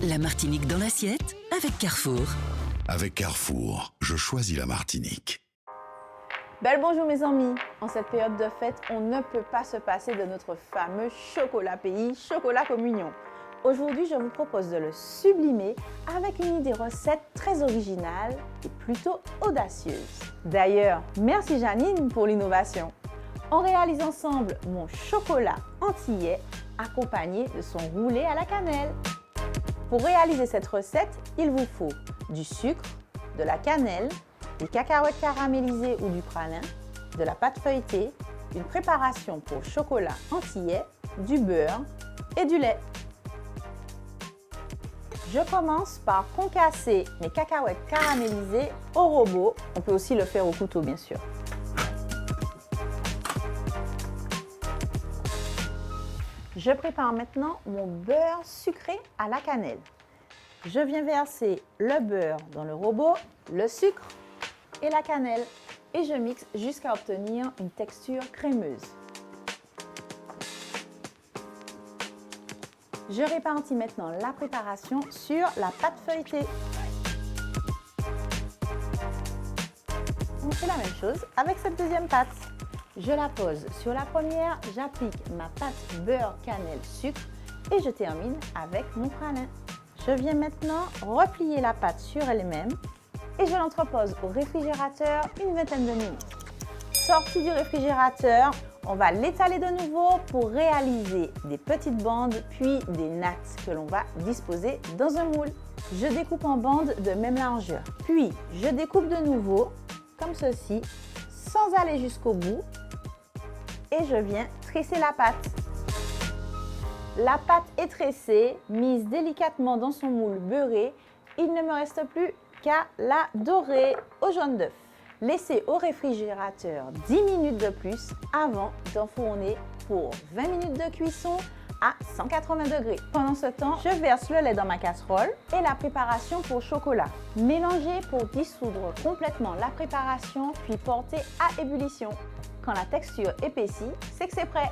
La Martinique dans l'assiette avec Carrefour. Avec Carrefour, je choisis la Martinique. Bel bonjour mes amis. En cette période de fête, on ne peut pas se passer de notre fameux chocolat pays, chocolat communion. Aujourd'hui, je vous propose de le sublimer avec une idée recette très originale et plutôt audacieuse. D'ailleurs, merci Janine pour l'innovation. On réalise ensemble mon chocolat antillais accompagné de son roulé à la cannelle. Pour réaliser cette recette, il vous faut du sucre, de la cannelle, des cacahuètes caramélisées ou du pralin, de la pâte feuilletée, une préparation pour chocolat antillais, du beurre et du lait. Je commence par concasser mes cacahuètes caramélisées au robot. On peut aussi le faire au couteau, bien sûr. Je prépare maintenant mon beurre sucré à la cannelle. Je viens verser le beurre dans le robot, le sucre et la cannelle et je mixe jusqu'à obtenir une texture crémeuse. Je répartis maintenant la préparation sur la pâte feuilletée. On fait la même chose avec cette deuxième pâte. Je la pose sur la première, j'applique ma pâte beurre, cannelle, sucre et je termine avec mon pralin. Je viens maintenant replier la pâte sur elle-même et je l'entrepose au réfrigérateur une vingtaine de minutes. Sortie du réfrigérateur, on va l'étaler de nouveau pour réaliser des petites bandes puis des nattes que l'on va disposer dans un moule. Je découpe en bandes de même largeur. Puis je découpe de nouveau comme ceci sans aller jusqu'au bout et je viens tresser la pâte. La pâte est tressée, mise délicatement dans son moule beurré. Il ne me reste plus qu'à la dorer au jaune d'œuf. Laissez au réfrigérateur 10 minutes de plus avant d'enfourner pour 20 minutes de cuisson à 180 degrés. Pendant ce temps, je verse le lait dans ma casserole et la préparation pour chocolat. Mélangez pour dissoudre complètement la préparation puis porter à ébullition. Quand la texture épaissit, c'est que c'est prêt.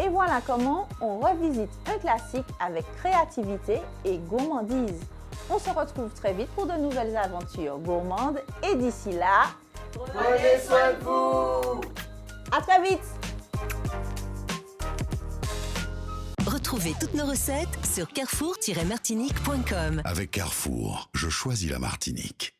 Et voilà comment on revisite un classique avec créativité et gourmandise. On se retrouve très vite pour de nouvelles aventures gourmandes et d'ici là, prenez soin de vous! À très vite! Retrouvez toutes nos recettes sur carrefour-martinique.com. Avec Carrefour, je choisis la Martinique.